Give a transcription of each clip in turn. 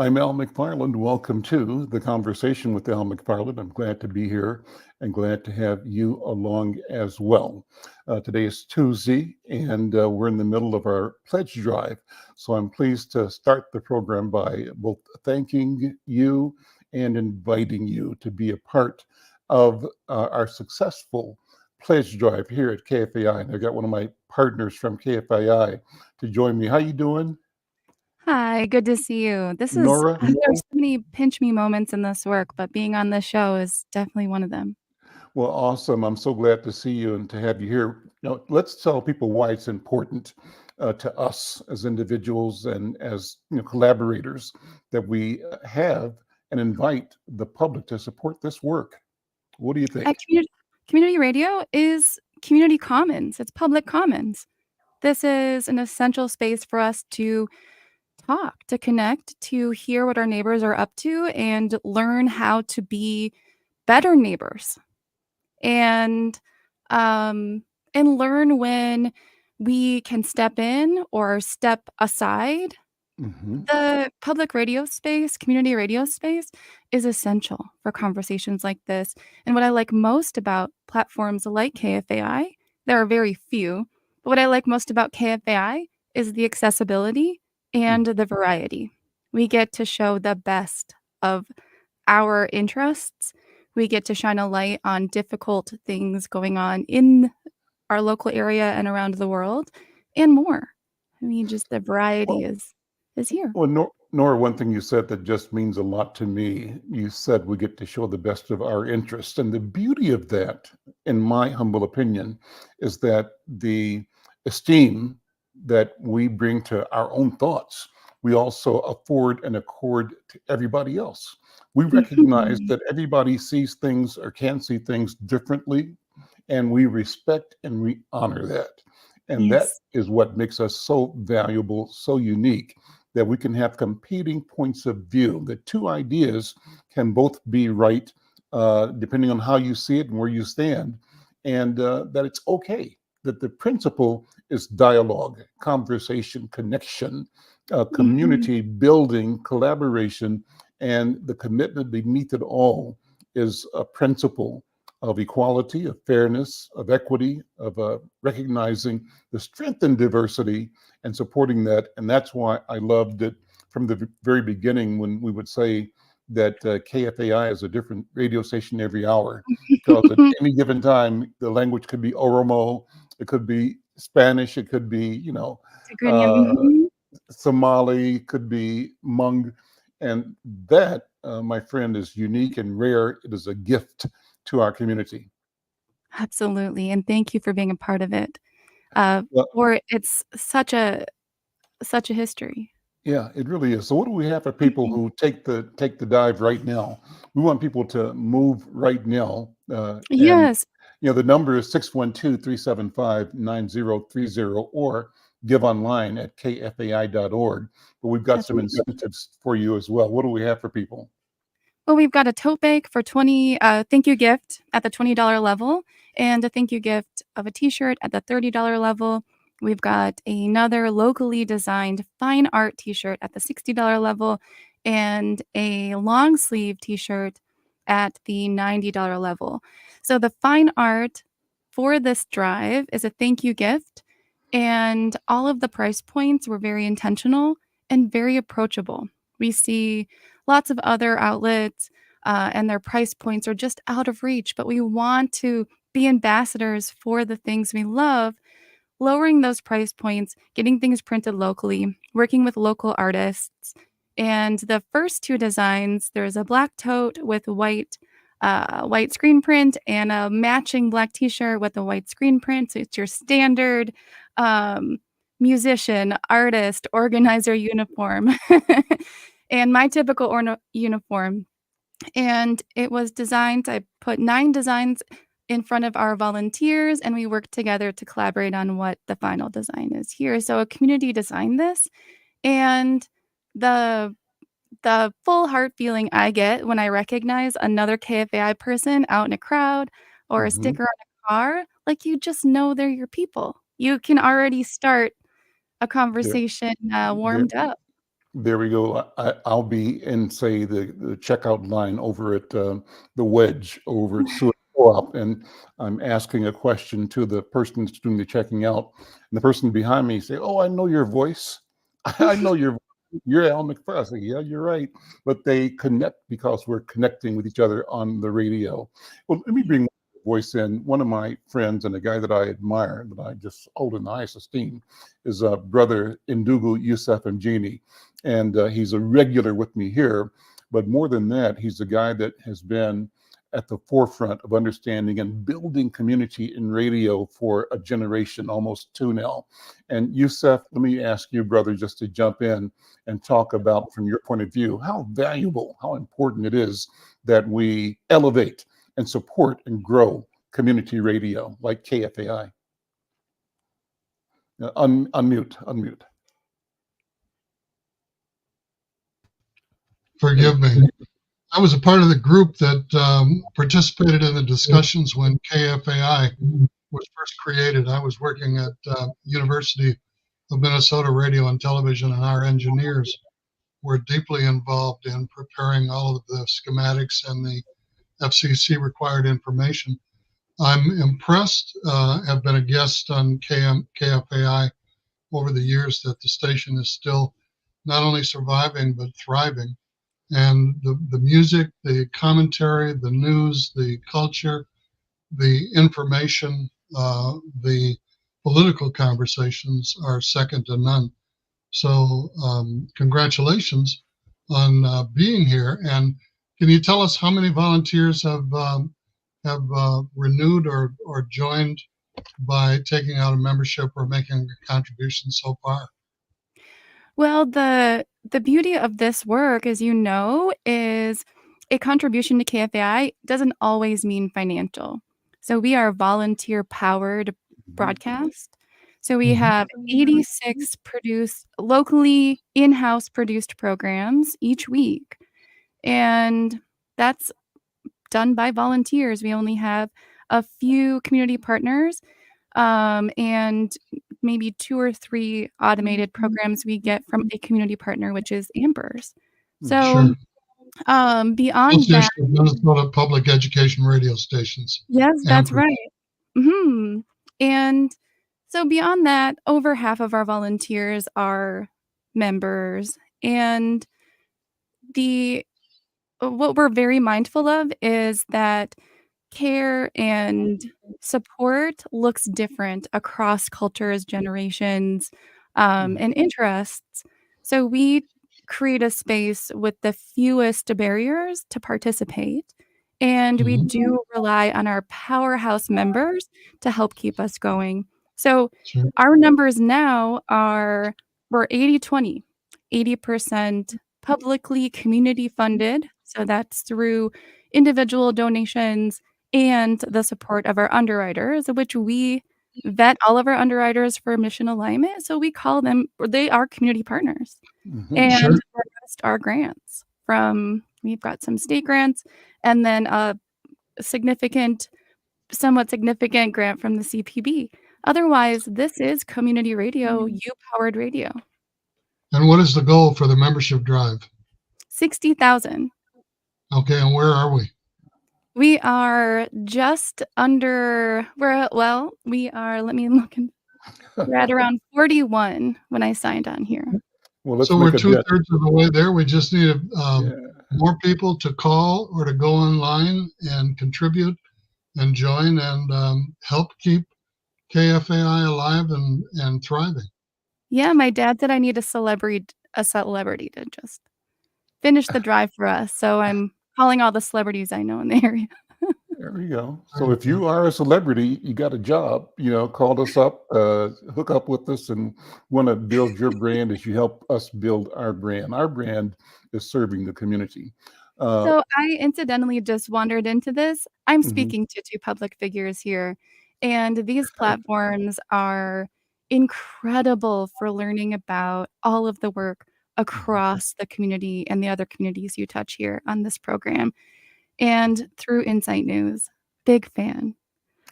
I'm Al McFarlane. Welcome to the Conversation with Al McFarlane. I'm glad to be here and glad to have you along as well. Today is Tuesday, and we're in the middle of our pledge drive. So I'm pleased to start the program by both thanking you and inviting you to be a part of our successful pledge drive here at KFAI. And I've got one of my partners from KFAI to join me. How you doing, Hi, good to see you. Nora? There's so many pinch me moments in this work, but being on this show is definitely one of them. Well, awesome. I'm so glad to see you and to have you here. Now, let's tell people why it's important to us as individuals and as collaborators that we have and invite the public to support this work. What do you At think? community radio is community commons. It's public commons. This is an essential space for us to talk, to connect, to hear what our neighbors are up to and learn how to be better neighbors. And um and learn when we can step in or step aside. Hmm. The public radio space, community radio space is essential for conversations like this. And what I like most about platforms like KFAI, there are very few, but what I like most about KFAI is the accessibility and the variety. We get to show the best of our interests. We get to shine a light on difficult things going on in our local area and around the world and more. I mean, just the variety Well, is here. Nora, one thing you said that just means a lot to me. You said we get to show the best of our interests. And the beauty of that, in my humble opinion, is that the esteem that we bring to our own thoughts, we also afford and accord to everybody else. We recognize Mhm. that everybody sees things or can see things differently, and we respect and we honor that. And that Yes. is what makes us so valuable, so unique, that we can have competing points of view. The two ideas can both be right, depending on how you see it and where you stand, and that it's okay. That the principle is dialogue, conversation, connection, Mhm. community building, collaboration, and the commitment beneath it all is a principle of equality, of fairness, of equity, of recognizing the strength in diversity and supporting that. And that's why I loved it from the very beginning when we would say that KFAI is a different radio station every hour, because at any given time, the language could be Oromo, it could be Spanish, it could be, Tigrinya, uh, mhm. Somali, could be Hmong. And that, my friend, is unique and rare. It is a gift to our community. Absolutely, and thank you for being a part of it. Well, For it's such a history. yeah, it really is. So what do we have for people Mhm. who take the dive right now? We want people to move right now. And Yes, the number is 612-375-9030, or give online at kfai.org. But we've got that's some right. incentives for you as well. What do we have for people? Well, we've got a tote bag for 20 thank you gift at the $20 level, and a thank you gift of a T-shirt at the $30 level. We've got another locally designed fine art T-shirt at the $60 level, and a long sleeve T-shirt at the $90 level. So the fine art for this drive is a thank you gift, and all of the price points were very intentional and very approachable. We see lots of other outlets, and their price points are just out of reach, but we want to be ambassadors for the things we love, lowering those price points, getting things printed locally, working with local artists. And the first two designs, there's a black tote with white screen print and a matching black T-shirt with a white screen print. So it's your standard um, musician, artist, organizer uniform, and my typical uniform. And it was designed. I put 9 designs in front of our volunteers, and we worked together to collaborate on what the final design is here. So a community designed this, and the the full heart feeling I get when I recognize another KFAI person out in a crowd or a Hmm. sticker on a car, like, you just know they're your people. You can already start a There, conversation, there, warmed up. There we go. I'll be in, say, the checkout line over at the Wedge over at Seward Co-op, and I'm asking a question to the person that's doing the checking out, and the person behind me say, "Oh, I know your voice. I know your you're Al McFarlane." I say, "Yeah, you're right." But they connect because we're connecting with each other on the radio. Well, let me bring my voice in. One of my friends and a guy that I admire, that I just hold in the highest esteem, is brother Indugu Yusuf Mjini, and he's a regular with me here. But more than that, he's a guy that has been at the forefront of understanding and building community in radio for a generation, almost two now. And Yusuf, let me ask you, brother, just to jump in and talk about, from your point of view, how valuable, how important it is that we elevate and support and grow community radio like KFAI. Unmute. Forgive me. I was a part of the group that participated in the discussions when KFAI was first created. I was working at University of Minnesota Radio and Television, and our engineers were deeply involved in preparing all of the schematics and the FCC required information. I'm impressed, have been a guest on KFAI over the years, that the station is still not only surviving but thriving. And the music, the commentary, the news, the culture, the information, the political conversations are second to none. So congratulations on being here. And can you tell us how many volunteers have renewed or joined by taking out a membership or making a contribution so far? Well, the beauty of this work, as you know, is a contribution to KFAI doesn't always mean financial. So we are volunteer-powered broadcast. So we have 86 locally in-house produced programs each week, and that's done by volunteers. We only have a few community partners, and maybe 2 or 3 automated programs we get from a community partner, which is Amber's. So, Sure. beyond that, Association of Minnesota Public Education Radio Stations. yes, that's Amber. right. Mhm. And so beyond that, over half of our volunteers are members, and the what we're very mindful of is that care and support looks different across cultures, generations, and interests. So we create a space with the fewest barriers to participate, and we Mhm. do rely on our powerhouse members to help keep us going. So Sure. our numbers now are we're 80/20, 80% publicly community funded, so that's through individual donations and the support of our underwriters, which we vet all of our underwriters for mission alignment, so we call them or they are community partners. Mhm. And Sure. the rest are grants we've got some state grants and then a somewhat significant grant from the CPB. Otherwise, this is community radio, you-powered radio. And what is the goal for the membership drive? 60,000. Okay, and where are we? We are just under we are let me look and we're at around 41 when I signed on here. Well, let's So we're make a bet. 2/3 of the way there. We just need Yeah. more people to call or to go online and contribute and join and help keep KFAI alive and thriving. Yeah, my dad said I need a celebrity to just finish the drive for us, so I'm calling all the celebrities I know in the area. There we go. So Very if good. you are a celebrity, you got a job, call us up, hook up with us, and want to build your brand as you help us build our brand. Our brand is serving the community. Uh, So I incidentally just wandered into this. I'm mhm, speaking to 2 public figures here, and these platforms are incredible for learning about all of the work mhm. across the community and the other communities you touch here on this program, and through Insight News. Big fan.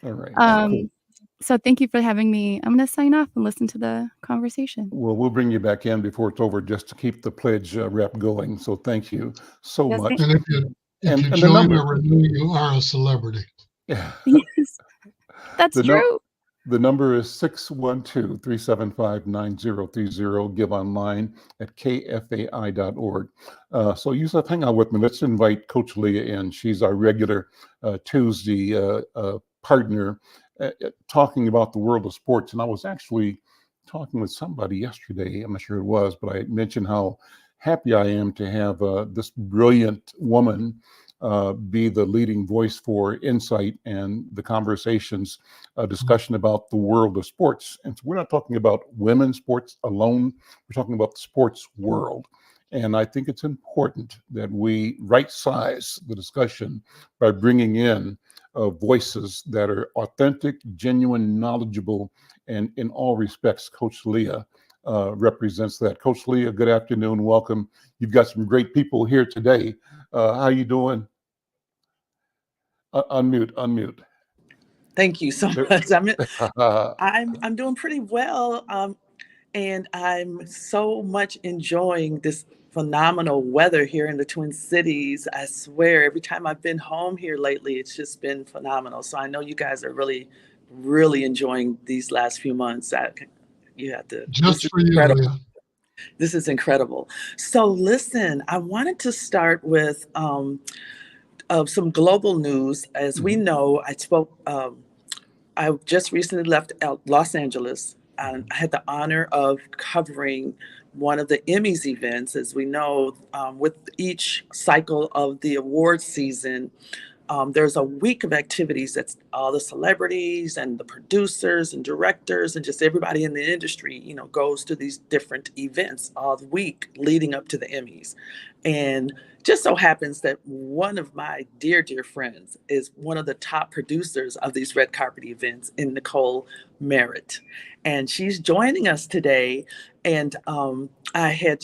All right, Um, cool. So thank you for having me. I'm going to sign off and listen to the conversation. Well, we'll bring you back in before it's over just to keep the pledge rep going. So thank you so Yes, much. And if you And the join number, or renew, you are a celebrity. yeah, yes, that's the no, true. the number is 612-375-9030. Give online at kfai.org. So you said, hang on with me. Let's invite Coach Leah in. She's our regular Tuesday partner talking about the world of sports. And I was actually talking with somebody yesterday. I'm not sure who it was, but I mentioned how happy I am to have this brilliant woman be the leading voice for Insight and the conversations, discussion about the world of sports. And so we're not talking about women's sports alone. We're talking about the sports world. And I think it's important that we right size the discussion by bringing in voices that are authentic, genuine, knowledgeable, and in all respects, Coach Leah represents that. Coach Leah, good afternoon. Welcome. You've got some great people here today. How you doing? Unmute. Thank you so There. much. I'm doing pretty well, and I'm so much enjoying this phenomenal weather here in the Twin Cities. I swear, every time I've been home here lately, it's just been phenomenal. So I know you guys are really, really enjoying these last few months. You have to. This Just is for you, incredible. Leah. This is incredible. So listen, I wanted to start with of some global news. As we know, I just recently left Los Angeles, and I had the honor of covering one of the Emmys events. As we know, with each cycle of the award season, there's a week of activities that's all the celebrities and the producers and directors and just everybody in the industry, goes to these different events all the week leading up to the Emmys. And just so happens that one of my dear, dear friends is one of the top producers of these red carpet events in Nicole Merritt. And she's joining us today. And I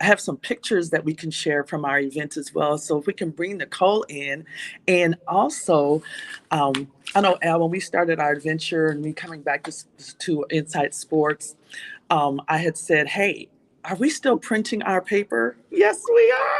have some pictures that we can share from our event as well. So if we can bring Nicole in. And also, I know, Al, when we started our adventure and me coming back to Insight Sports, I had said, hey, are we still printing our paper? Yes, we are.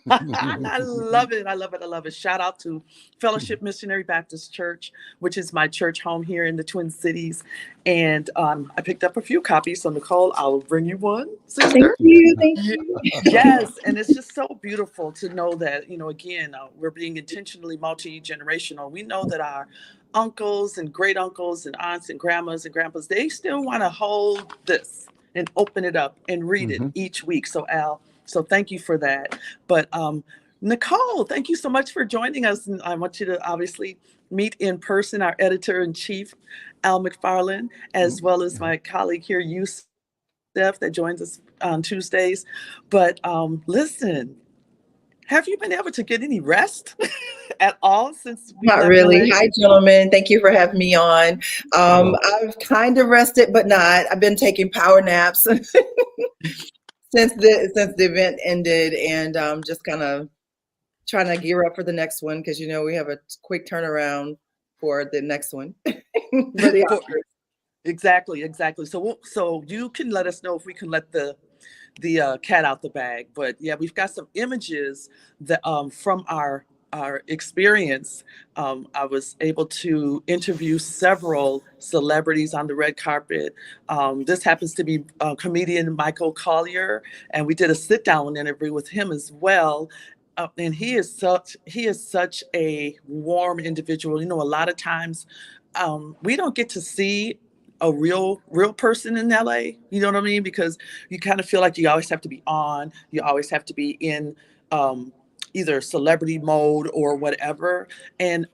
I love it. I love it. I love it. Shout out to Fellowship Missionary Baptist Church, which is my church home here in the Twin Cities. And I picked up a few copies. So, Nicole, I'll bring you one, sister. Thank you. Thank you. Yes. And it's just so beautiful to know that, again, we're being intentionally multi-generational. We know that our uncles and great uncles and aunts and grandmas and grandpas, they still want to hold this and open it up and read it each week. So, Al, so thank you for that. But Nicole, thank you so much for joining us. And I want you to obviously meet in person our editor-in-chief, Al McFarlane, as well as my colleague here, Yusef, that joins us on Tuesdays. But listen, have you been able to get any rest at all since we Not left really. LA? Hi, gentlemen. Thank you for having me on. I've kind of rested, but not. I've been taking power naps since the event ended, and just kind of trying to gear up for the next one because we have a quick turnaround for the next one. For the Oscars. Exactly. So you can let us know if we can let the cat out the bag. But yeah, we've got some images that from our experience. I was able to interview several celebrities on the red carpet. This happens to be comedian Michael Collier, and we did a sit down interview with him as well. And he is such a warm individual. A lot of times we don't get to see a real person in LA. You know what I mean? Because you kind of feel like you always have to be on, you always have to be in either celebrity mode or whatever. And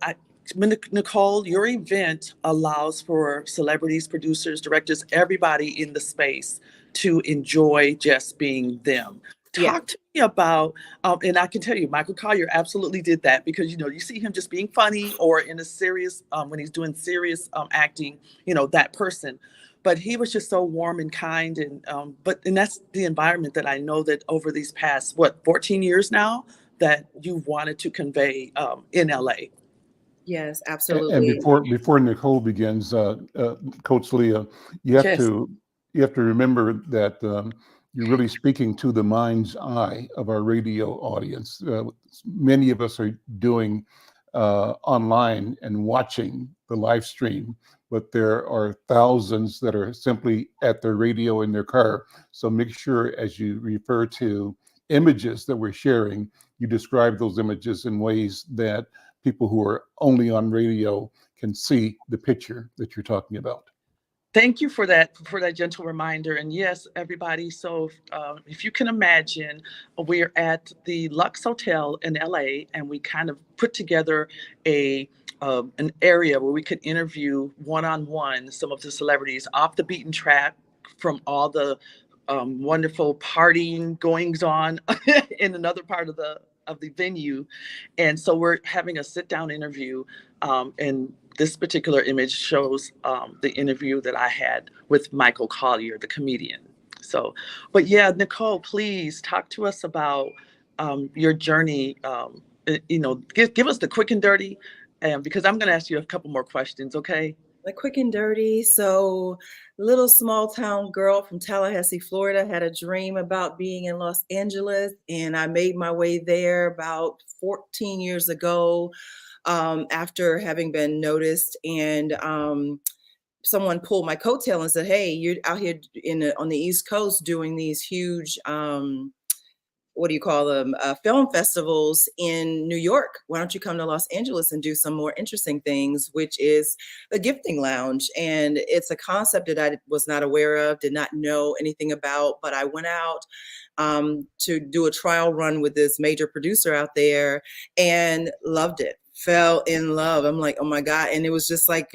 Nicole, your event allows for celebrities, producers, directors, everybody in the space to enjoy just being them. Yeah. Talk to me about, and I can tell you, Michael Collier absolutely did that because, you see him just being funny or in a serious, when he's doing serious acting, that person. But he was just so warm and kind. And that's the environment that I know that over these past, 14 years now, that you wanted to convey in LA. Yes, And absolutely. before Nicole begins, Coach Leah, you have Yes. to remember that you're really speaking to the mind's eye of our radio audience. Many of us are doing online and watching the live stream, but there are thousands that are simply at their radio in their car. So make sure as you refer to images that we're sharing, you describe those images in ways that people who are only on radio can see the picture that you're talking about. Thank you for that gentle reminder. And yes, everybody. So if you can imagine, we're at the Lux Hotel in LA, and we kind of put together an area where we could interview one-on-one some of the celebrities off the beaten track from all the wonderful partying goings on in another part of the venue. And so we're having a sit down interview, and this particular image shows the interview that I had with Michael Collier, the comedian. So, but yeah, Nicole, please talk to us about your journey. Give us the quick and dirty, because I'm going to ask you a couple more questions. Okay. Like quick and dirty. So, little small town girl from Tallahassee, Florida, had a dream about being in Los Angeles, and I made my way there about 14 years ago, after having been noticed, and someone pulled my coattail and said, "Hey, you're out here on the East Coast doing these huge." What do you call them, film festivals in New York. Why don't you come to Los Angeles and do some more interesting things, which is the gifting lounge. And it's a concept that I was not aware of, did not know anything about, but I went out to do a trial run with this major producer out there and loved it, fell in love. I'm like, oh my God. And it was just like,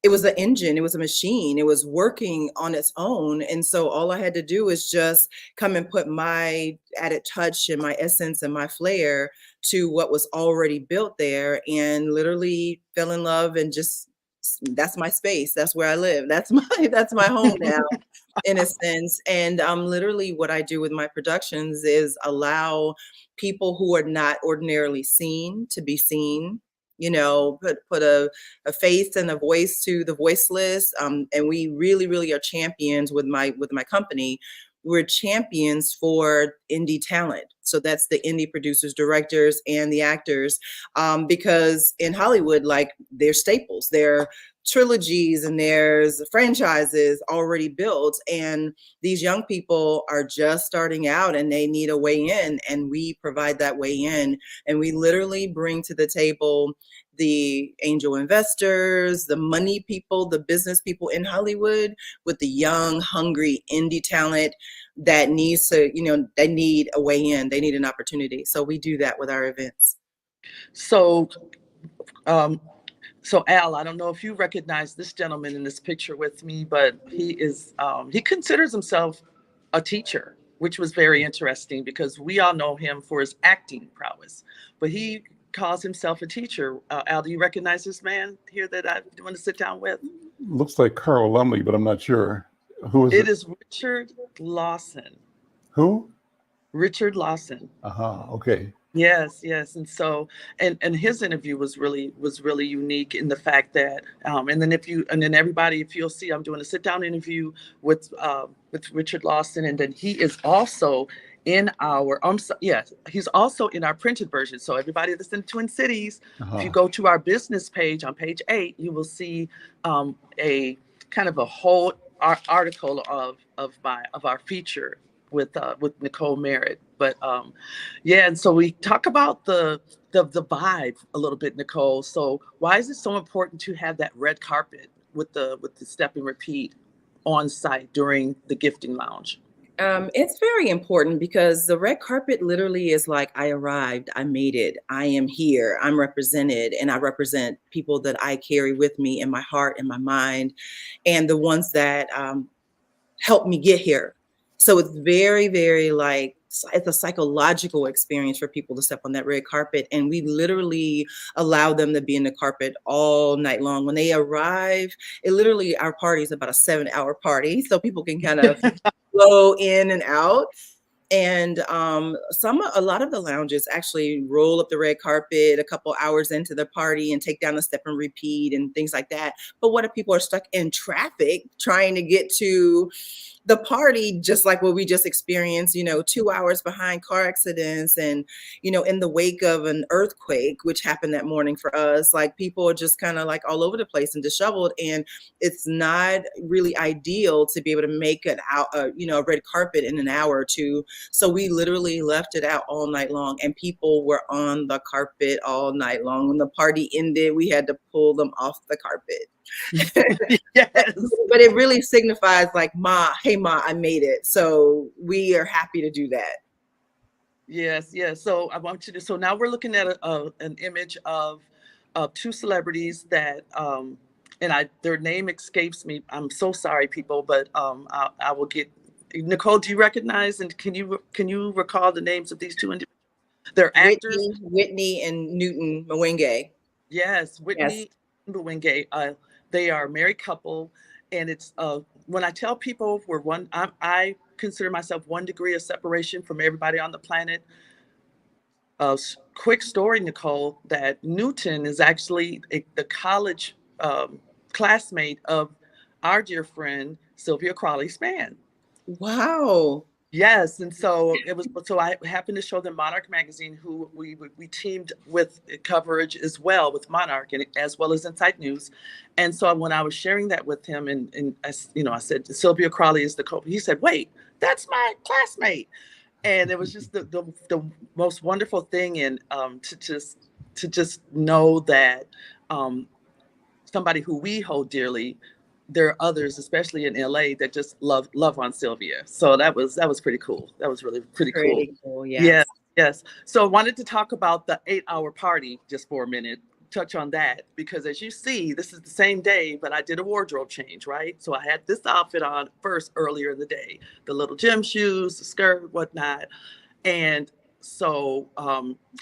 it was an engine, it was a machine, it was working on its own. And so all I had to do was just come and put my added touch and my essence and my flair to what was already built there, and literally fell in love. And just, that's my space, that's where I live, that's my home now, in a sense. And literally what I do with my productions is allow people who are not ordinarily seen to be seen, put a face and a voice to the voiceless. And we really are champions with my company. We're champions for indie talent. So that's the indie producers, directors, and the actors, because in Hollywood, like, they're staples, they're trilogies, and there's franchises already built, and these young people are just starting out and they need a way in, and we provide that way in. And we literally bring to the table the angel investors, the money people, the business people in Hollywood, with the young, hungry indie talent that needs to, they need a way in, they need an opportunity. So we do that with our events. So, so Al, I don't know if you recognize this gentleman in this picture with me, but he considers himself a teacher, which was very interesting because we all know him for his acting prowess, but he calls himself a teacher. Al, do you recognize this man here that I want to sit down with? Looks like Carl Lumley, but I'm not sure. Who is it? It is Richard Lawson. Who? Richard Lawson. Okay. Yes. And so, and his interview was really unique in the fact that, and then everybody, if you'll see, I'm doing a sit down interview with Richard Lawson, and then he is also in our, he's also in our printed version. So everybody that's in Twin Cities, if you go to our business page on page 8, you will see a kind of a whole article of our feature with Nicole Merritt. But and so we talk about the vibe a little bit, Nicole. So why is it so important to have that red carpet with the step and repeat on site during the gifting lounge? It's very important because the red carpet literally is like, I arrived, I made it, I am here, I'm represented, and I represent people that I carry with me in my heart and my mind, and the ones that helped me get here. So it's very, very it's a psychological experience for people to step on that red carpet. And we literally allow them to be in the carpet all night long. When they arrive, our party is about a 7-hour party. So people can kind of flow in and out. And a lot of the lounges actually roll up the red carpet a couple hours into the party and take down a step and repeat and things like that. But what if people are stuck in traffic trying to get to the party, just like what we just experienced, 2 hours behind car accidents and, in the wake of an earthquake, which happened that morning for us, like people are just kind of like all over the place and disheveled. And it's not really ideal to be able to make a red carpet in an hour or two. So we literally left it out all night long, and people were on the carpet all night long. When the party ended, we had to pull them off the carpet. Yes. But it really signifies like, hey, Ma, I made it. So we are happy to do that. Yes, yes. So I want you to. So now we're looking at an image of two celebrities that, and their name escapes me. I'm so sorry, people, but I will get. Nicole, do you recognize and can you recall the names of these two individuals? They're actors. Whitney and Newton Mwenge. Yes, Whitney and Mwenge. They are a married couple, and it's when I tell people we're one, I consider myself 1 degree of separation from everybody on the planet. Quick story, Nicole, that Newton is actually the college classmate of our dear friend Sylvia Crawley-Spann. Wow. Yes, and so I happened to show them Monarch magazine, who we teamed with coverage as well with Monarch and as well as Insight News. And so when I was sharing that with him, and I said Sylvia Crawley is the he said, "Wait, that's my classmate." And it was just the most wonderful thing, and to just know that somebody who we hold dearly, there are others, especially in LA, that just love on Sylvia. So that was pretty cool. That was really pretty cool. Yes. Yes. So I wanted to talk about the 8-hour party just for a minute, touch on that, because as you see, this is the same day, but I did a wardrobe change, right? So I had this outfit on first earlier in the day, the little gym shoes, the skirt, whatnot. And so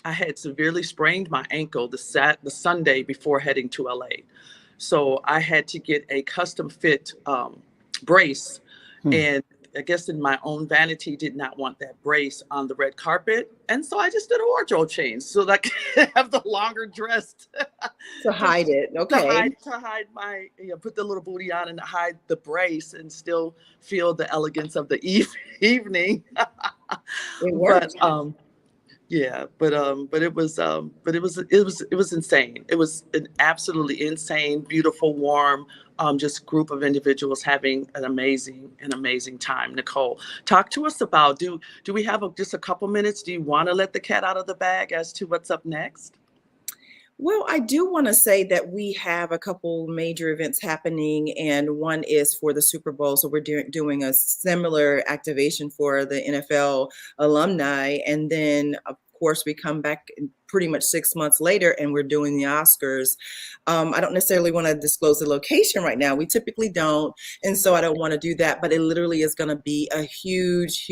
I had severely sprained my ankle the Sunday before heading to LA. So I had to get a custom fit brace. And I guess in my own vanity, did not want that brace on the red carpet. And so I just did a wardrobe change so that I could have the longer dress to hide it. Okay. To hide my, put the little booty on and hide the brace and still feel the elegance of the evening. It worked. But it was insane. It was an absolutely insane, beautiful, warm, just group of individuals having an amazing time. Nicole, talk to us about, do we have just a couple minutes? Do you want to let the cat out of the bag as to what's up next? Well, I do want to say that we have a couple major events happening, and one is for the Super Bowl. So we're doing a similar activation for the NFL alumni. And then, of course, we come back pretty much 6 months later and we're doing the Oscars. I don't necessarily want to disclose the location right now. We typically don't. And so I don't want to do that, but it literally is going to be a huge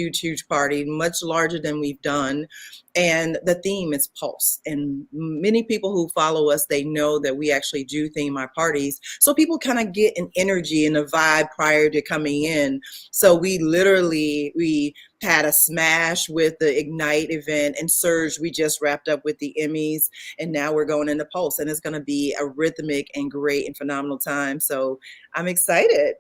party, much larger than we've done. And the theme is Pulse. And many people who follow us, they know that we actually do theme our parties. So people kind of get an energy and a vibe prior to coming in. So we had a smash with the Ignite event, and Surge, we just wrapped up with the Emmys, and now we're going into Pulse, and it's going to be a rhythmic and great and phenomenal time. So I'm excited.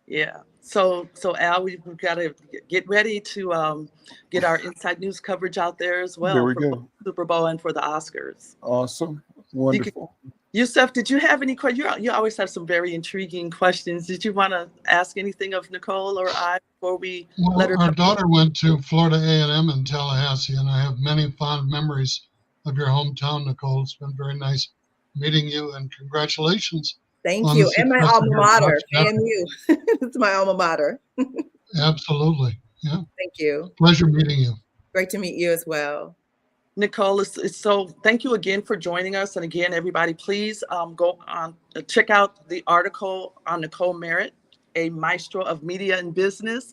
Yeah. So Al, we've got to get ready to get our Inside News coverage out there as well. There we for go. Super Bowl and for the Oscars. Awesome. Wonderful. Yusuf, did you have any questions? You always have some very intriguing questions. Did you want to ask anything of Nicole or I before we let her? Our daughter went to Florida A&M in Tallahassee, and I have many fond memories of your hometown, Nicole. It's been very nice meeting you, and congratulations. Thank you. And my alma mater, AMU. It's my alma mater. Absolutely. Yeah. Thank you. Pleasure meeting you. Great to meet you as well. Nicole, it's so thank you again for joining us. And again, everybody, please go on, check out the article on Nicole Merritt, a maestro of media and business,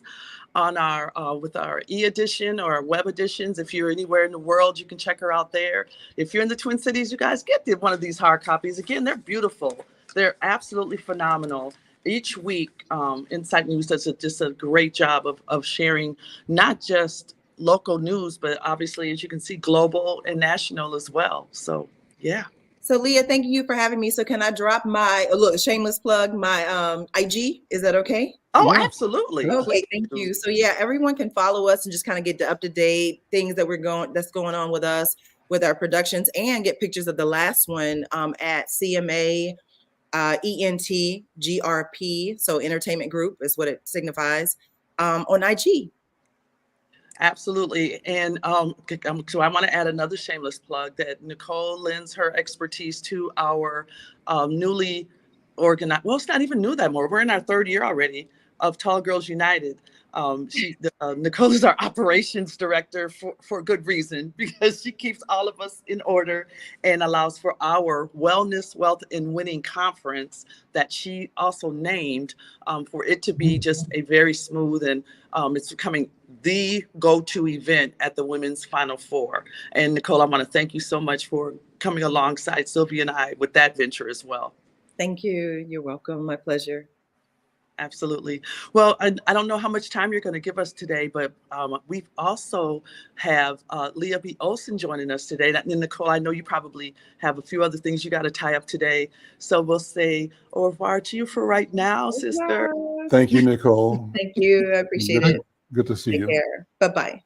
on our with our e-edition or our web editions. If you're anywhere in the world, you can check her out there. If you're in the Twin Cities, you guys get one of these hard copies. Again, they're beautiful. They're absolutely phenomenal. each week, Insight News does just a great job of sharing not just local news, but obviously, as you can see, global and national as well. So, yeah. So Leah, thank you for having me. So can I drop my, look, shameless plug, my IG? Is that okay? Oh, Yeah. absolutely. Okay, thank you. So yeah, everyone can follow us and just kind of get the up-to-date things that that's going on with us, with our productions, and get pictures of the last one at CMA ENTGRP. So Entertainment Group is what it signifies on IG. Absolutely. And so I want to add another shameless plug that Nicole lends her expertise to our newly organized, well, it's not even new that more. We're in our third year already of Tall Girls United. Nicole is our operations director for good reason, because she keeps all of us in order and allows for our Wellness, Wealth, and Winning conference that she also named for it to be just a very smooth, and it's becoming the go-to event at the Women's Final Four. And Nicole, I want to thank you so much for coming alongside Sylvia and I with that venture as well. Thank you. You're welcome. My pleasure. Absolutely. Well, I don't know how much time you're going to give us today, but we also have Leah B. Olson joining us today. And Nicole, I know you probably have a few other things you got to tie up today. So we'll say au revoir to you for right now, sister. Thank you, Nicole. Thank you. I appreciate it. Good to see Take you. care. Bye-bye.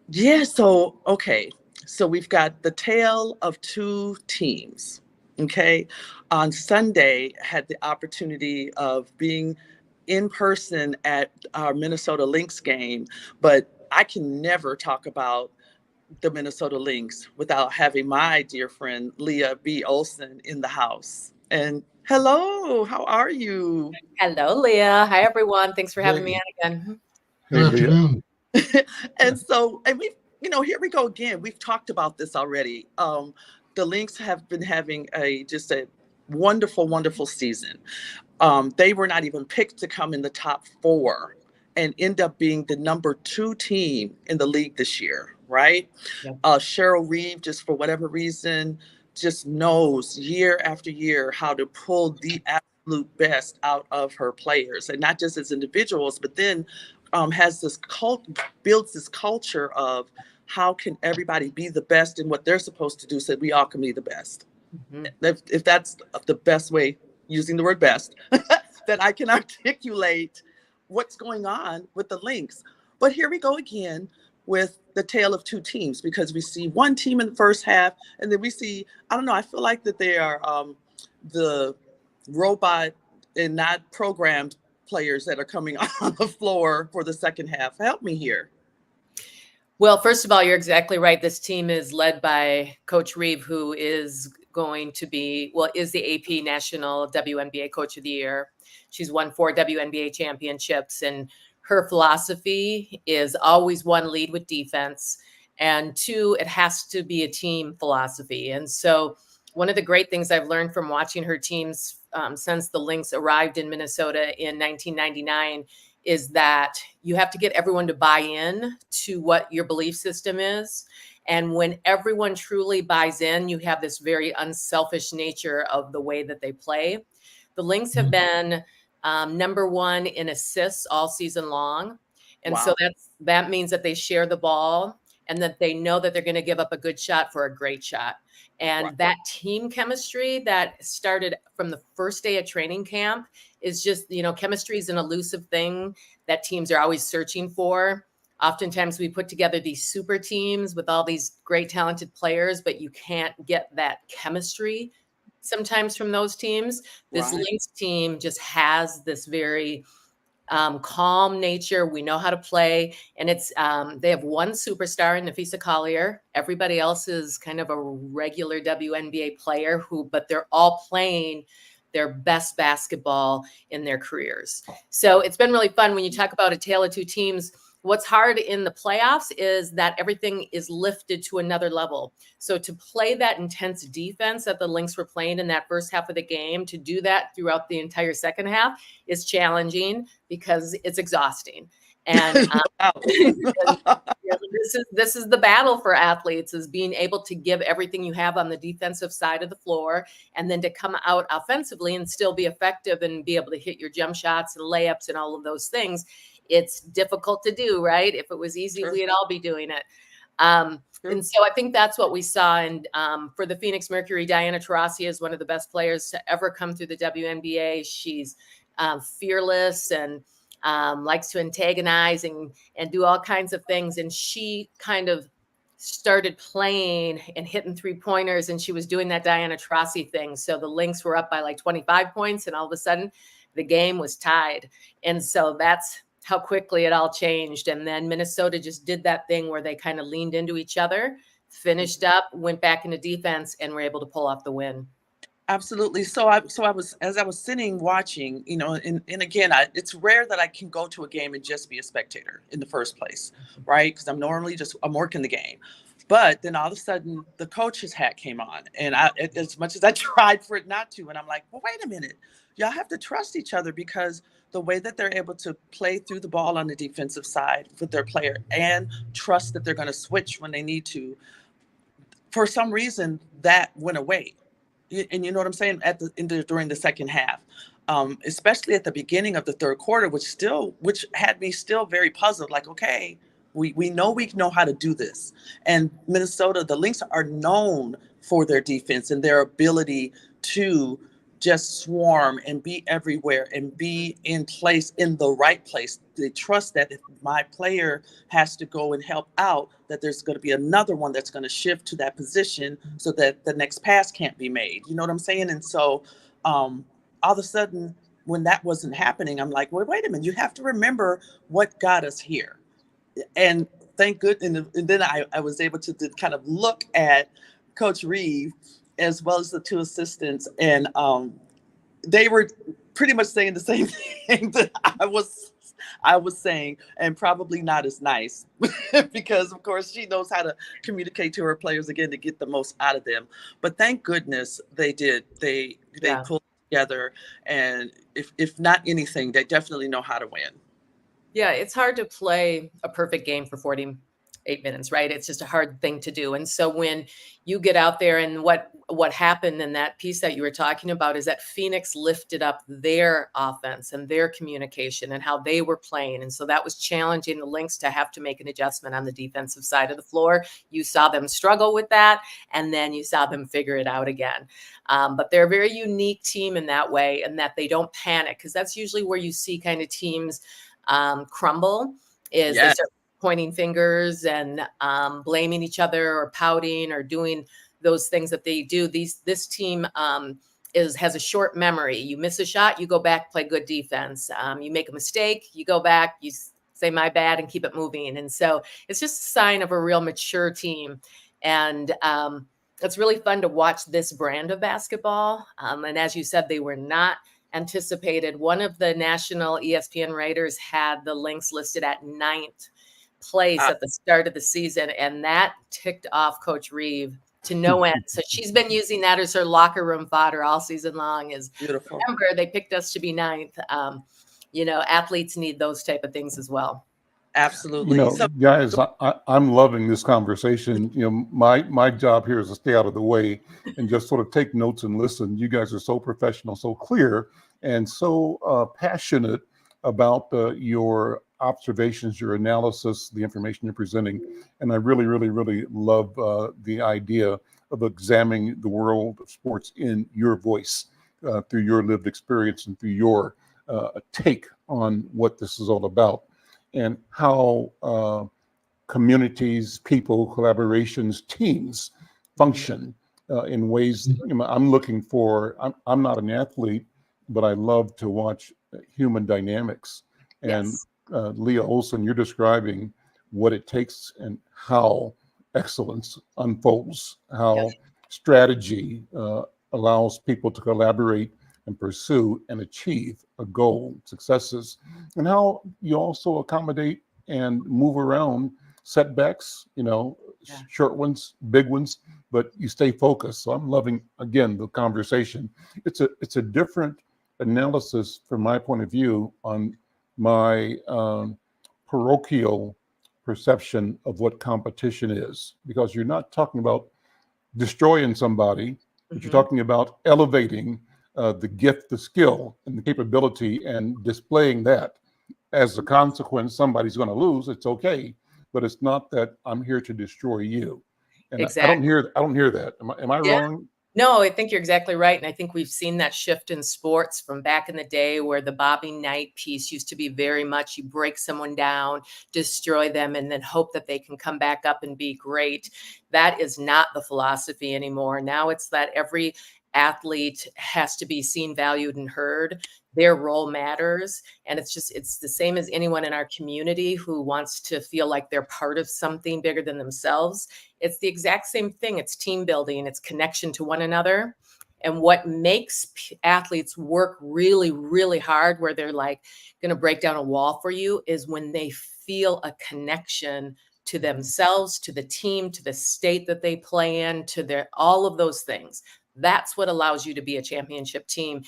Yeah, so, okay. So we've got the tale of two teams. Okay. On Sunday, had the opportunity of being in person at our Minnesota Lynx game, but I can never talk about the Minnesota Lynx without having my dear friend Leah B. Olson in the house. And hello, how are you? Hello, Leah. Hi, everyone. Thanks for having me on again. Hey, Good Leah. afternoon. And so, and we've, here we go again. We've talked about this already. The Lynx have been having just a wonderful, wonderful season. They were not even picked to come in the top four and end up being the number 2 team in the league this year, right? Yep. Cheryl Reeve, just for whatever reason, just knows year after year how to pull the absolute best out of her players, and not just as individuals, but then has this builds this culture of how can everybody be the best in what they're supposed to do so we all can be the best. Mm-hmm. If that's the best way, using the word best, that I can articulate what's going on with the Lynx. But here we go again with the tale of two teams, because we see one team in the first half, and then we see, I don't know, I feel like that they are the robot and not programmed players that are coming on the floor for the second half. Help me here. Well, first of all, you're exactly right. This team is led by Coach Reeve, who is going to be, is the AP National WNBA Coach of the Year. She's won 4 WNBA championships, and her philosophy is always 1, lead with defense, and 2, it has to be a team philosophy. And so one of the great things I've learned from watching her teams since the Lynx arrived in Minnesota in 1999 is that you have to get everyone to buy in to what your belief system is. And when everyone truly buys in, you have this very unselfish nature of the way that they play. The Lynx have been number 1 in assists all season long. And Wow. so that means that they share the ball and that they know that they're going to give up a good shot for a great shot. And Right. that team chemistry that started from the first day of training camp is just, chemistry is an elusive thing that teams are always searching for. Oftentimes we put together these super teams with all these great talented players, but you can't get that chemistry sometimes from those teams. This Right. Lynx team just has this very calm nature. We know how to play. And it's they have one superstar in Nafisa Collier. Everybody else is kind of a regular WNBA player but they're all playing their best basketball in their careers. So it's been really fun when you talk about a tale of two teams. What's hard in the playoffs is that everything is lifted to another level. So to play that intense defense that the Lynx were playing in that first half of the game, to do that throughout the entire second half is challenging because it's exhausting. And This is the battle for athletes, is being able to give everything you have on the defensive side of the floor, and then to come out offensively and still be effective and be able to hit your jump shots and layups and all of those things. It's difficult to do, right? If it was easy, Sure. we'd all be doing it. And so I think that's what we saw. And for the Phoenix Mercury, Diana Taurasi is one of the best players to ever come through the WNBA. She's fearless and likes to antagonize and do all kinds of things. And she kind of started playing and hitting 3-pointers, and she was doing that Diana Taurasi thing. So the Lynx were up by like 25 points, and all of a sudden the game was tied. And so that's how quickly it all changed. And then Minnesota just did that thing where they kind of leaned into each other, finished up, went back into defense, and were able to pull off the win. Absolutely. So I was, as I was sitting watching, and again, it's rare that I can go to a game and just be a spectator in the first place, right? Because I'm working the game. But then all of a sudden the coach's hat came on, and as much as I tried for it not to, and I'm like, well, wait a minute, y'all have to trust each other, because the way that they're able to play through the ball on the defensive side with their player and trust that they're going to switch when they need to, for some reason that went away. And you know what I'm saying, during the second half, especially at the beginning of the third quarter, which had me still very puzzled. Like, okay, we know how to do this. And Minnesota, the Lynx, are known for their defense and their ability to just swarm and be everywhere and be in the right place. They trust that if my player has to go and help out, that there's going to be another one that's going to shift to that position so that the next pass can't be made. You know what I'm saying? And so all of a sudden, when that wasn't happening, I'm like, well, wait a minute, you have to remember what got us here. And thank goodness. And then I was able to kind of look at Coach Reeve as well as the two assistants, and they were pretty much saying the same thing that I was saying, and probably not as nice, because of course she knows how to communicate to her players again to get the most out of them. But thank goodness they did. They pulled together, and if not anything, they definitely know how to win. Yeah, it's hard to play a perfect game for 48 minutes, right? It's just a hard thing to do. And so when you get out there, and what happened in that piece that you were talking about is that Phoenix lifted up their offense and their communication and how they were playing. And so that was challenging the Lynx to have to make an adjustment on the defensive side of the floor. You saw them struggle with that, and then you saw them figure it out again. But they're a very unique team in that way, and that they don't panic, because that's usually where you see kind of teams crumble, is they start pointing fingers and blaming each other or pouting or doing those things that they do. This team has a short memory. You miss a shot, you go back, play good defense. You make a mistake, you go back, you say my bad, and keep it moving. And so it's just a sign of a real mature team. And it's really fun to watch this brand of basketball. And as you said, they were not anticipated. One of the national ESPN writers had the Lynx listed at 9th place at the start of the season, and that ticked off Coach Reeve to no end. So she's been using that as her locker room fodder all season long. Is beautiful. Remember, they picked us to be 9th. Athletes need those type of things as well. Absolutely. Guys, I'm loving this conversation. My job here is to stay out of the way and just sort of take notes and listen. You guys are so professional, so clear, and so passionate about your observations, your analysis, the information you're presenting. And I really, really, really love the idea of examining the world of sports in your voice, through your lived experience and through your take on what this is all about, and how communities, people, collaborations, teams function in ways. I'm looking for, I'm not an athlete, but I love to watch human dynamics. And Yes. Leah Olson, you're describing what it takes and how excellence unfolds, how strategy allows people to collaborate and pursue and achieve a goal, successes, and how you also accommodate and move around setbacks, short ones, big ones, but you stay focused. So I'm loving, again, the conversation. It's a different analysis from my point of view on my parochial perception of what competition is, because you're not talking about destroying somebody, but you're talking about elevating the gift, the skill, and the capability, and displaying that. As a consequence, somebody's going to lose. It's okay, but it's not that I'm here to destroy you. And I don't Exactly. hear that. Am I Yeah. wrong? No, I think you're exactly right. And I think we've seen that shift in sports from back in the day where the Bobby Knight piece used to be very much you break someone down, destroy them, and then hope that they can come back up and be great. That is not the philosophy anymore. Now it's that every athlete has to be seen, valued, and heard. Their role matters. And it's the same as anyone in our community who wants to feel like they're part of something bigger than themselves. It's the exact same thing. It's team building, it's connection to one another. And what makes athletes work really, really hard, where they're like going to break down a wall for you, is when they feel a connection to themselves, to the team, to the state that they play in, to their all of those things. That's what allows you to be a championship team.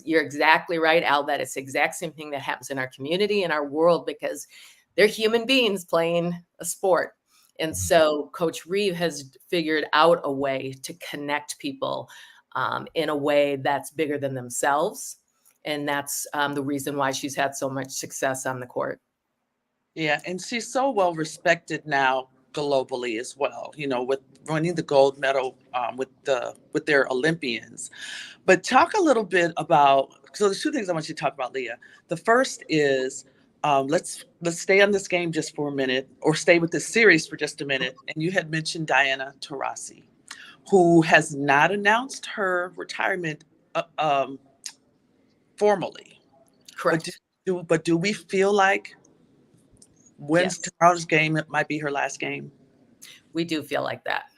You're exactly right, Al, that it's the exact same thing that happens in our community, in our world, because they're human beings playing a sport. And so Coach Reeve has figured out a way to connect people in a way that's bigger than themselves. And that's the reason why she's had so much success on the court. Yeah, and she's so well respected now globally as well. You know, with winning the gold medal with their Olympians. But talk a little bit about. So there's two things I want you to talk about, Leah. The first is let's stay on this game just for a minute, or stay with this series for just a minute. And you had mentioned Diana Taurasi, who has not announced her retirement formally. Correct. But do we feel like when's Yes. tomorrow's game, it might be her last game? We do feel like that.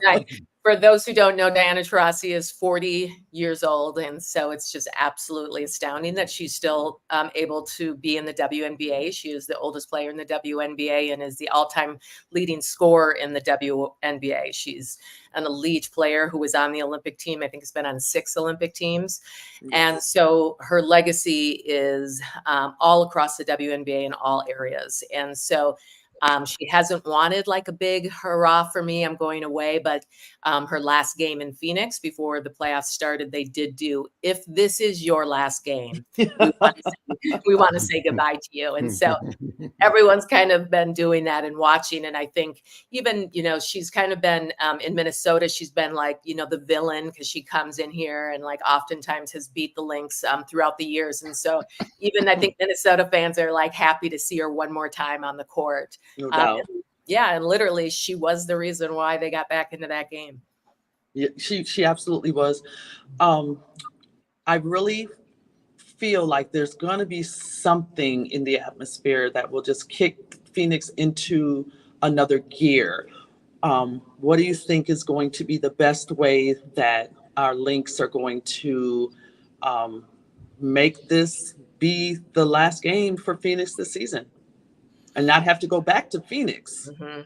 Right. For those who don't know, Diana Taurasi is 40 years old. And so it's just absolutely astounding that she's still able to be in the WNBA. She is the oldest player in the WNBA and is the all-time leading scorer in the WNBA. She's an elite player who was on the Olympic team. I think has been on 6 Olympic teams. And so her legacy is all across the WNBA in all areas. And so she hasn't wanted like a big hurrah for me, I'm going away, but her last game in Phoenix before the playoffs started, they did do, if this is your last game, we want to say goodbye to you. And so everyone's kind of been doing that and watching. And I think even, she's kind of been in Minnesota, she's been like, the villain, because she comes in here and like oftentimes has beat the Lynx throughout the years. And so even I think Minnesota fans are like happy to see her one more time on the court. No doubt. Yeah. And literally she was the reason why they got back into that game. Yeah, she absolutely was. I really feel like there's going to be something in the atmosphere that will just kick Phoenix into another gear. What do you think is going to be the best way that our Lynx are going to make this be the last game for Phoenix this season and not have to go back to Phoenix? Mm-hmm.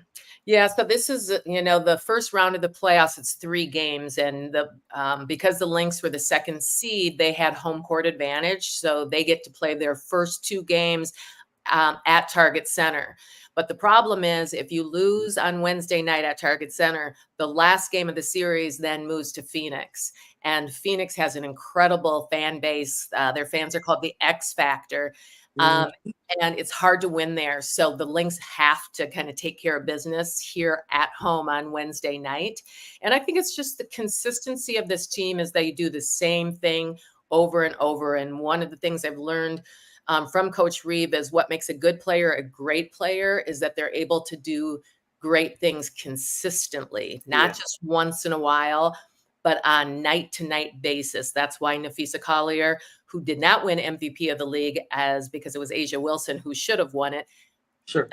Yeah, so this is, the first round of the playoffs, it's 3 games. And because the Lynx were the second seed, they had home court advantage. So they get to play their first 2 games at Target Center. But the problem is if you lose on Wednesday night at Target Center, the last game of the series then moves to Phoenix. And Phoenix has an incredible fan base. Their fans are called the X Factor. And it's hard to win there. So the Lynx have to kind of take care of business here at home on Wednesday night. And I think it's just the consistency of this team is they do the same thing over and over. And one of the things I've learned from Coach Reeve is what makes a good player a great player is that they're able to do great things consistently, not just once in a while, but on night-to-night basis. That's why Nafisa Collier, who did not win MVP of the league because it was Asia Wilson who should have won it. Sure.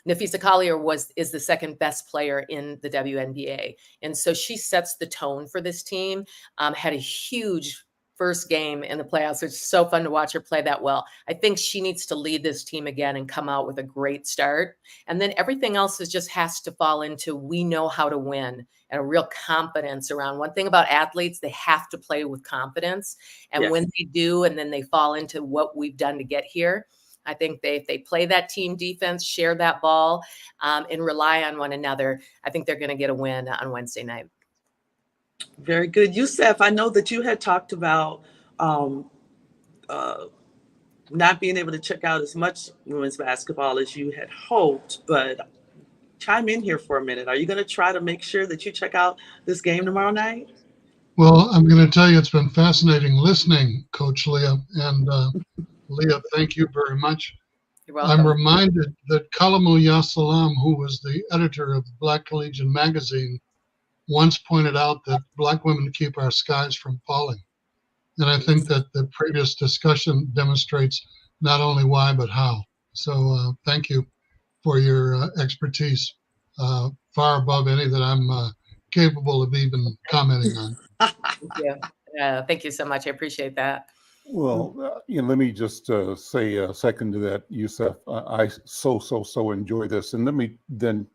Nafisa Collier is the second best player in the WNBA. And so she sets the tone for this team, had a huge first game in the playoffs. It's so fun to watch her play that well. I think she needs to lead this team again and come out with a great start. And then everything else just has to fall into, we know how to win, and a real confidence around. One thing about athletes, they have to play with confidence. And when they do, and then they fall into what we've done to get here, I think if they play that team defense, share that ball, and rely on one another, I think they're going to get a win on Wednesday night. Very good. Youssef, I know that you had talked about not being able to check out as much women's basketball as you had hoped, but chime in here for a minute. Are you going to try to make sure that you check out this game tomorrow night? Well, I'm going to tell you, it's been fascinating listening, Coach Leah. And Leah, thank you very much. You're welcome. I'm reminded that Kalamu Yasalam, who was the editor of Black Collegian magazine, once pointed out that Black women keep our skies from falling. And I think that the previous discussion demonstrates not only why, but how. So thank you for your expertise, far above any that I'm capable of even commenting on. Thank you so much. I appreciate that. Well, let me just say a second to that, Youssef. I so enjoy this. And let me then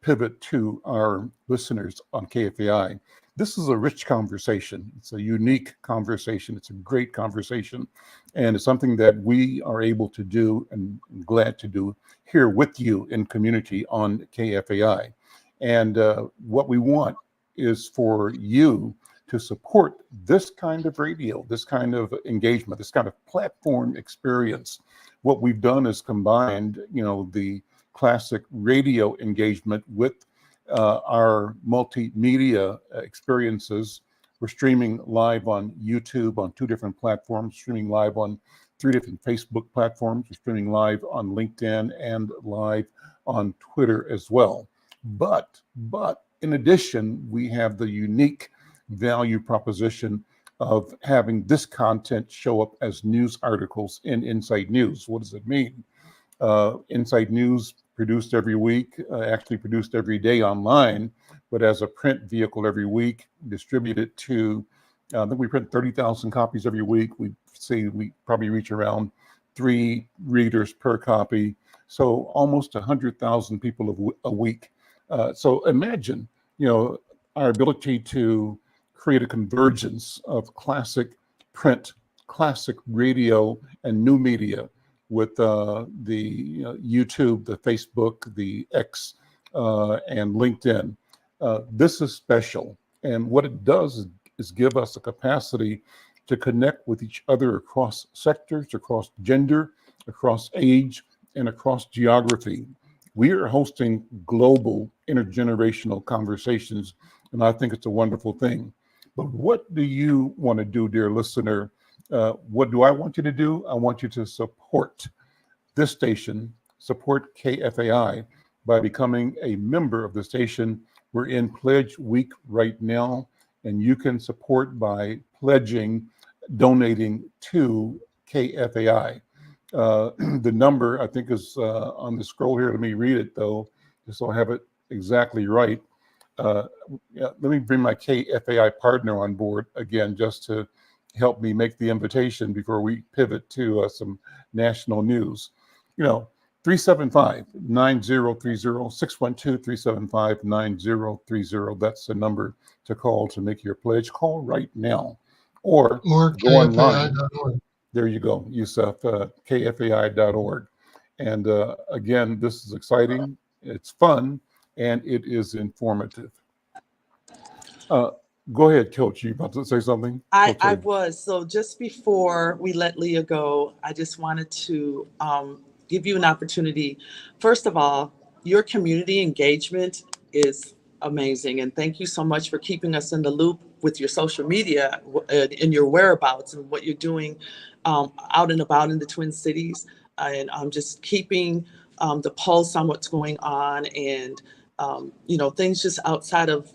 pivot to our listeners on KFAI. This is a rich conversation. It's a unique conversation. It's a great conversation. And it's something that we are able to do and glad to do here with you in community on KFAI. And what we want is for you to support this kind of radio, this kind of engagement, this kind of platform experience. What we've done is combined, the classic radio engagement with our multimedia experiences. We're streaming live on YouTube on 2 different platforms, streaming live on 3 different Facebook platforms. We're streaming live on LinkedIn and live on Twitter as well. But in addition, we have the unique value proposition of having this content show up as news articles in Insight News. What does it mean? Insight News produced every week, actually produced every day online, but as a print vehicle every week, distributed to, I think we print 30,000 copies every week. We say we probably reach around 3 readers per copy. So almost 100,000 people a week. So imagine, our ability to create a convergence of classic print, classic radio, and new media with the YouTube, the Facebook, the X, and LinkedIn. This is special. And what it does is give us a capacity to connect with each other across sectors, across gender, across age, and across geography. We are hosting global intergenerational conversations, and I think it's a wonderful thing. But what do you want to do, dear listener? What do I want you to do? I want you to support this station, support KFAI by becoming a member of the station. We're in Pledge Week right now, and you can support by pledging, donating to KFAI. The number, I think, is on the scroll here. Let me read it, though, just so I have it exactly right. Let me bring my KFAI partner on board again, just to help me make the invitation before we pivot to some national news. 375-9030, 612-375-9030. That's the number to call to make your pledge. Call right now or go online. There you go, Youssef, kfai.org. And again, this is exciting, it's fun, and it is informative. Go ahead, Coach. You about to say something? I was. So just before we let Leah go, I just wanted to give you an opportunity. First of all, your community engagement is amazing. And thank you so much for keeping us in the loop with your social media and your whereabouts and what you're doing out and about in the Twin Cities. And I'm just keeping the pulse on what's going on and, things just outside of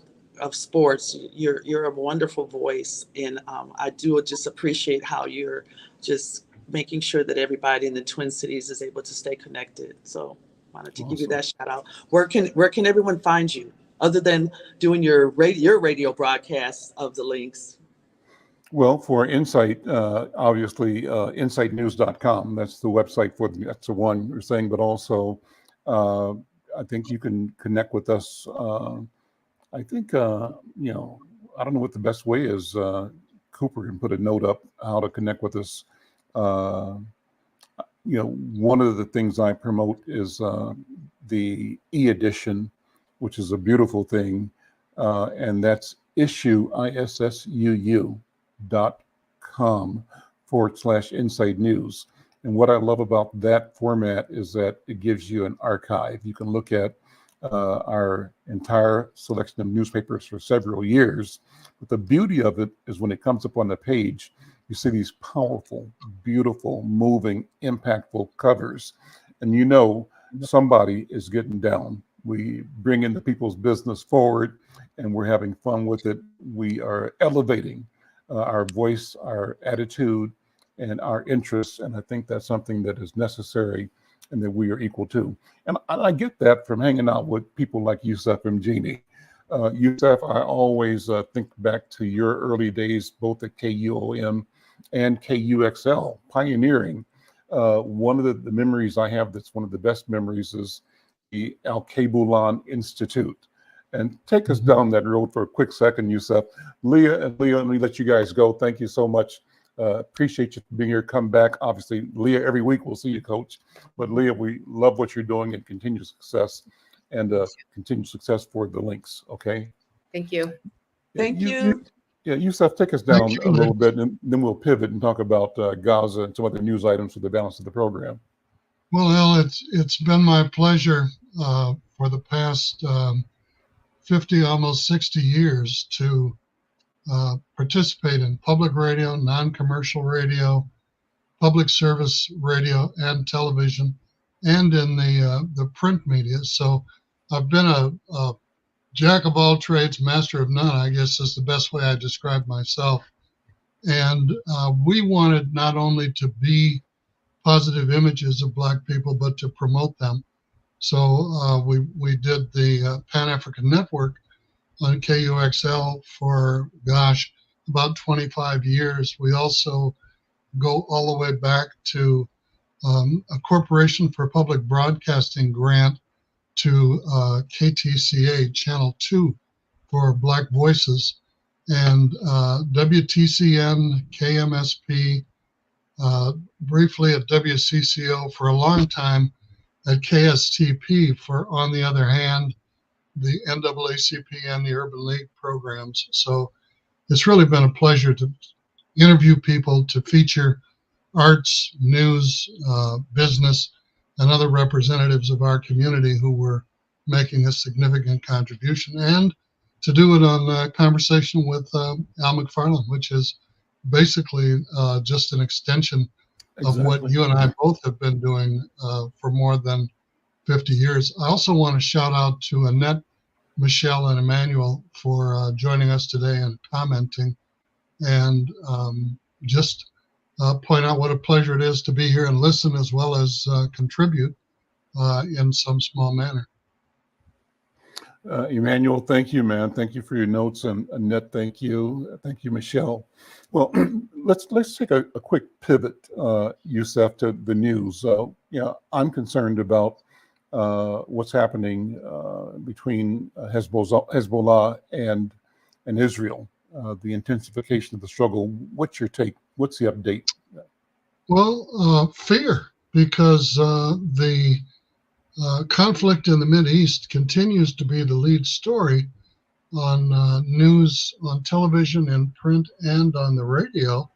sports. You're a wonderful voice. And I do just appreciate how you're just making sure that everybody in the Twin Cities is able to stay connected. So wanted to give you that shout out. Where can everyone find you other than doing your radio broadcasts of the links? Well, for Insight, obviously, insightnews.com. That's the website that's the one you're saying, but also I think you can connect with us. I think, I don't know what the best way is. Cooper can put a note up how to connect with us. one of the things I promote is the e-edition, which is a beautiful thing, and that's issuu.com/Inside News. And what I love about that format is that it gives you an archive. You can look at our entire selection of newspapers for several years. But the beauty of it is when it comes up on the page, you see these powerful, beautiful, moving, impactful covers. And somebody is getting down. We bring in the people's business forward and we're having fun with it. We are elevating our voice, our attitude, and our interests. And I think that's something that is necessary and that we are equal to. And I get that from hanging out with people like Yusuf and Jeannie. Yusuf, I always think back to your early days, both at KUOM and KUXL, pioneering. One of the memories I have that's one of the best memories is the Al-Kabulan Institute. And take us down that road for a quick second, Yusuf. Leah, let me let you guys go. Thank you so much. Appreciate you being here. Come back. Obviously, Leah, every week we'll see you, Coach. But Leah, we love what you're doing and continued success. And continued success for the links. Okay. Thank you. Thank you. Yusuf, take us down a little bit, and then we'll pivot and talk about Gaza and some other news items for the balance of the program. Well, Al, it's been my pleasure for the past 50, almost 60 years to participate in public radio, non-commercial radio, public service radio and television, and in the print media. So I've been a jack of all trades, master of none, I guess is the best way I describe myself. And we wanted not only to be positive images of Black people, but to promote them. So we did the Pan-African Network on KUXL for, about 25 years. We also go all the way back to a Corporation for Public Broadcasting grant to KTCA, Channel 2 for Black Voices, and WTCN, KMSP, briefly at WCCO for a long time, at KSTP for On the Other Hand, the NAACP and the Urban League programs. So it's really been a pleasure to interview people, to feature arts, news, business, and other representatives of our community who were making a significant contribution, and to do it on Conversation with Al McFarlane, which is basically just an extension of what you and I both have been doing for more than 50 years. I also want to shout out to Annette, Michelle, and Emmanuel for joining us today and commenting, and just point out what a pleasure it is to be here and listen as well as contribute in some small manner. Emmanuel, thank you, man. Thank you for your notes, and Annette, thank you. Thank you, Michelle. Well, let's take a quick pivot, Yusuf, to the news. I'm concerned about what's happening between Hezbollah and Israel, the intensification of the struggle. What's your take? What's the update? Well, fear, because the conflict in the Mideast continues to be the lead story on news, on television, in print, and on the radio.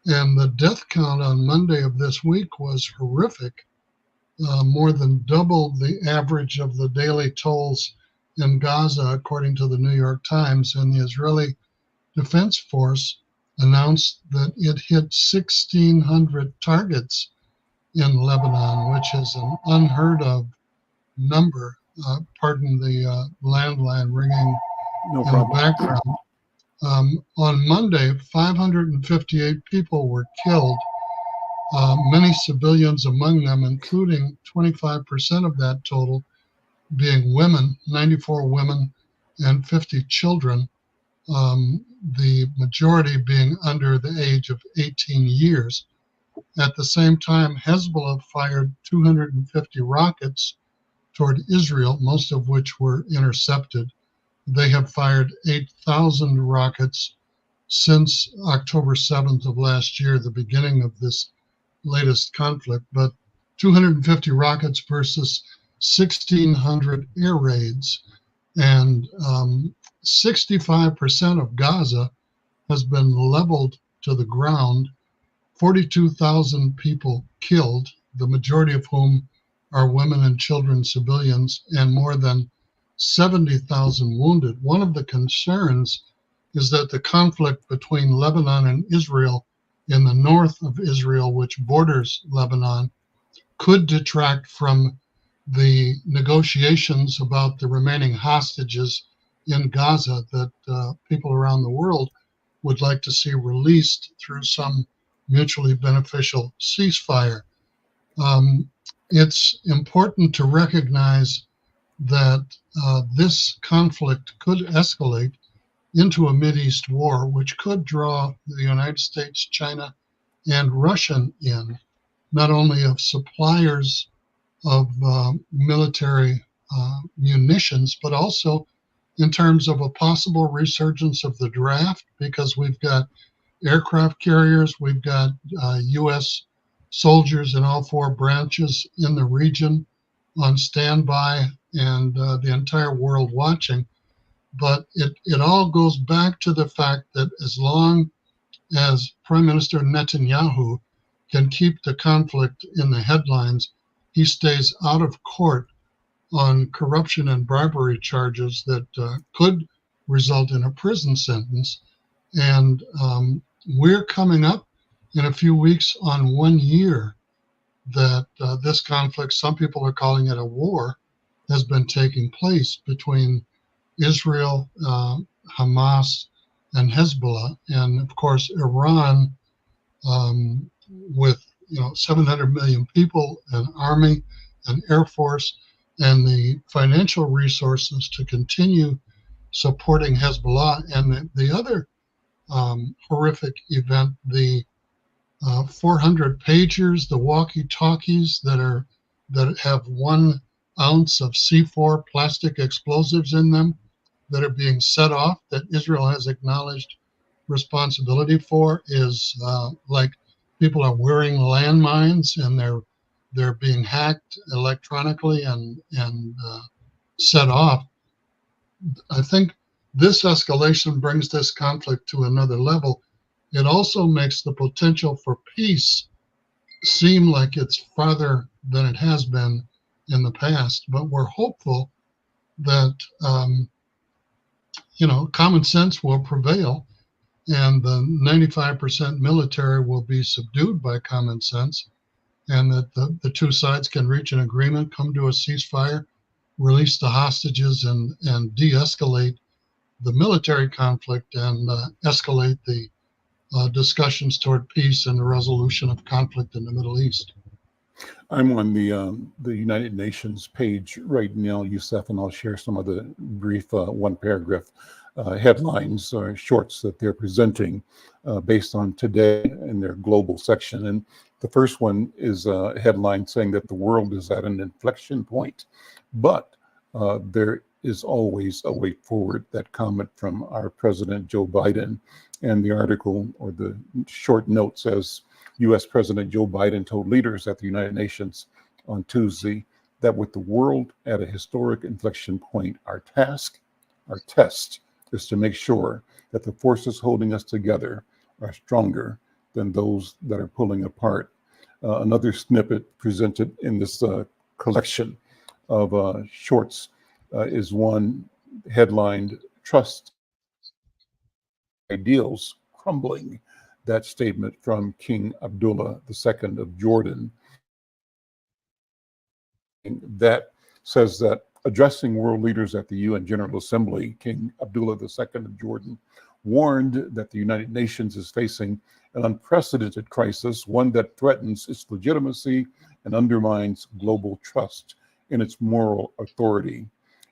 And the death count on Monday of this week was horrific, more than double the average of the daily tolls in Gaza, according to the New York Times. And the Israeli Defense Force announced that it hit 1,600 targets in Lebanon, which is an unheard of number. Pardon the landline ringing No in the problem. background. On Monday, 558 people were killed, many civilians among them, including 25% of that total being women, 94 women and 50 children, the majority being under the age of 18 years. At the same time, Hezbollah fired 250 rockets toward Israel, most of which were intercepted. They have fired 8,000 rockets since October 7th of last year, the beginning of this latest conflict, but 250 rockets versus 1,600 air raids. And 65% of Gaza has been leveled to the ground, 42,000 people killed, the majority of whom are women and children, civilians, and more than 70,000 wounded. One of the concerns is that the conflict between Lebanon and Israel in the north of Israel, which borders Lebanon, could detract from the negotiations about the remaining hostages in Gaza that people around the world would like to see released through some mutually beneficial ceasefire. It's important to recognize that this conflict could escalate into a Mideast war, which could draw the United States, China, and Russia in, not only of suppliers of military munitions, but also in terms of a possible resurgence of the draft, because we've got aircraft carriers, we've got U.S. soldiers in all four branches in the region on standby, and the entire world watching. But it all goes back to the fact that as long as Prime Minister Netanyahu can keep the conflict in the headlines, he stays out of court on corruption and bribery charges that could result in a prison sentence. And we're coming up in a few weeks on 1 year that this conflict, some people are calling it a war, has been taking place between Israel, Hamas, and Hezbollah. And of course, Iran, with 700 million people, an army, an air force, and the financial resources to continue supporting Hezbollah. And the other horrific event, the 400 pagers, the walkie-talkies that have 1 ounce of C4 plastic explosives in them that are being set off, that Israel has acknowledged responsibility for, is like people are wearing landmines and they're being hacked electronically and set off. I think this escalation brings this conflict to another level. It also makes the potential for peace seem like it's farther than it has been in the past. But we're hopeful that common sense will prevail, and the 95% military will be subdued by common sense, and that the two sides can reach an agreement, come to a ceasefire, release the hostages, and de-escalate the military conflict and escalate the discussions toward peace and the resolution of conflict in the Middle East. I'm on the United Nations page right now, Youssef, and I'll share some of the brief one-paragraph headlines or shorts that they're presenting based on today in their global section. And the first one is a headline saying that the world is at an inflection point, but there is always a way forward. That comment from our President Joe Biden, and the article or the short note says, U.S. President Joe Biden told leaders at the United Nations on Tuesday that with the world at a historic inflection point, our test is to make sure that the forces holding us together are stronger than those that are pulling apart. Another snippet presented in this collection of shorts is one headlined, "Trust Ideals Crumbling." That statement from King Abdullah II of Jordan. That says that addressing world leaders at the UN General Assembly, King Abdullah II of Jordan warned that the United Nations is facing an unprecedented crisis, one that threatens its legitimacy and undermines global trust in its moral authority.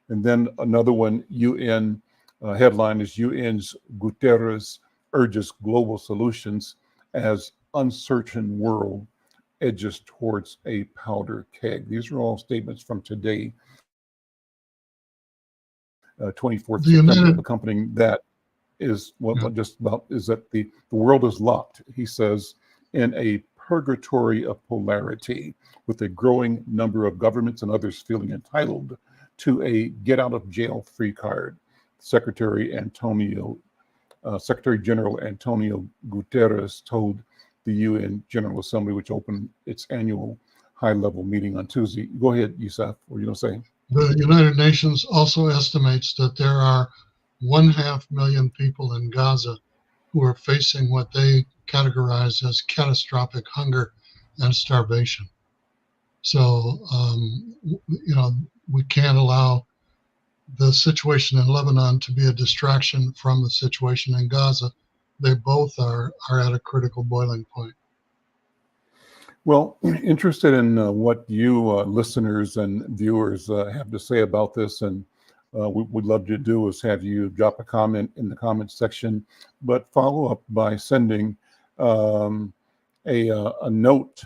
And then another one, UN headline is UN's Guterres urges global solutions as uncertain world edges towards a powder keg. These are all statements from today, 24th September. Accompanying that is what just about is that the world is locked, he says, in a purgatory of polarity, with a growing number of governments and others feeling entitled to a get-out-of-jail-free card. Secretary General Antonio Guterres told the UN General Assembly, which opened its annual high-level meeting on Tuesday. Go ahead, Yusuf. What are you going to say? The United Nations also estimates that there are 1.5 million people in Gaza who are facing what they categorize as catastrophic hunger and starvation. So, we can't allow the situation in Lebanon to be a distraction from the situation in Gaza. They both are at a critical boiling point. Well, interested in what you listeners and viewers have to say about this, and what we'd love to do is have you drop a comment in the comment section, but follow up by sending a note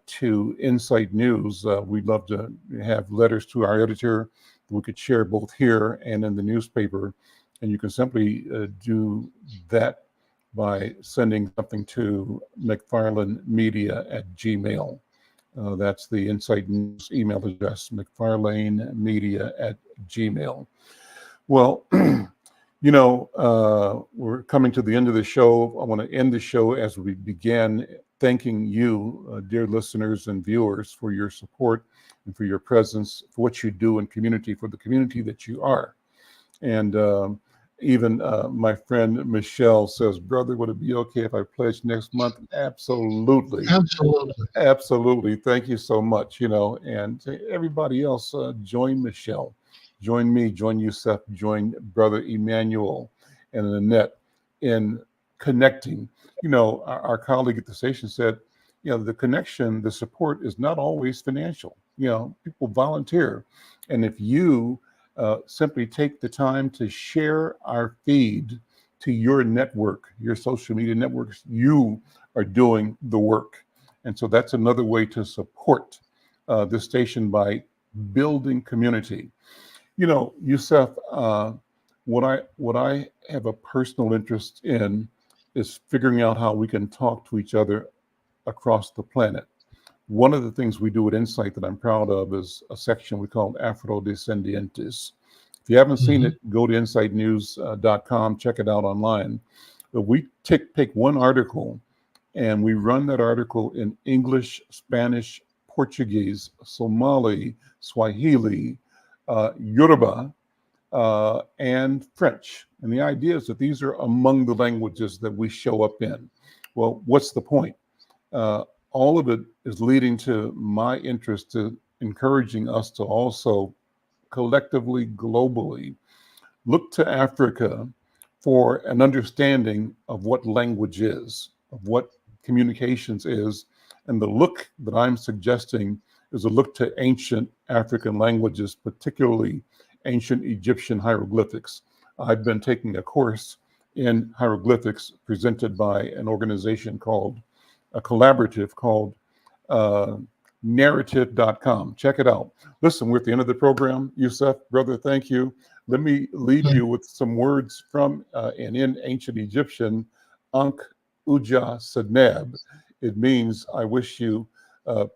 to Insight News. We'd love to have letters to our editor that we could share both here and in the newspaper, and you can simply do that by sending something to McFarlanemedia@gmail. That's the Insight News email address, McFarlanemedia@gmail. Well, we're coming to the end of the show. I want to end the show as we began, thanking you, dear listeners and viewers, for your support and for your presence, for what you do in community, for the community that you are. And even my friend Michelle says, brother, would it be okay if I pledge next month? Absolutely. Absolutely. Absolutely. Thank you so much. And to everybody else, join Michelle, join me, join Yusuf, join Brother Emmanuel and Annette in connecting. Our colleague at the station said, the connection, the support is not always financial. People volunteer. And if you simply take the time to share our feed to your network, your social media networks, you are doing the work. And so that's another way to support this station, by building community. Yusuf, what I have a personal interest in is figuring out how we can talk to each other across the planet. One of the things we do at Insight that I'm proud of is a section we call Afrodescendientes. If you haven't seen it, go to insightnews.com, check it out online. But we take one article and we run that article in English, Spanish, Portuguese, Somali, Swahili, Yoruba, and French. And the idea is that these are among the languages that we show up in. Well, what's the point? All of it is leading to my interest, to encouraging us to also collectively, globally, look to Africa for an understanding of what language is, of what communications is. And the look that I'm suggesting is a look to ancient African languages, particularly ancient Egyptian hieroglyphics. I've been taking a course in hieroglyphics presented by an organization called, a collaborative called narrative.com. Check it out. Listen, we're at the end of the program. Yusuf, brother, thank you. Let me leave you with some words from and in ancient Egyptian, Ankh Uja Sedneb. It means I wish you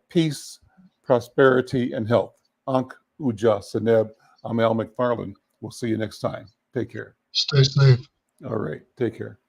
peace, prosperity, and health. Ankh Uja Sedneb. I'm Al McFarlane. We'll see you next time. Take care. Stay safe. All right. Take care.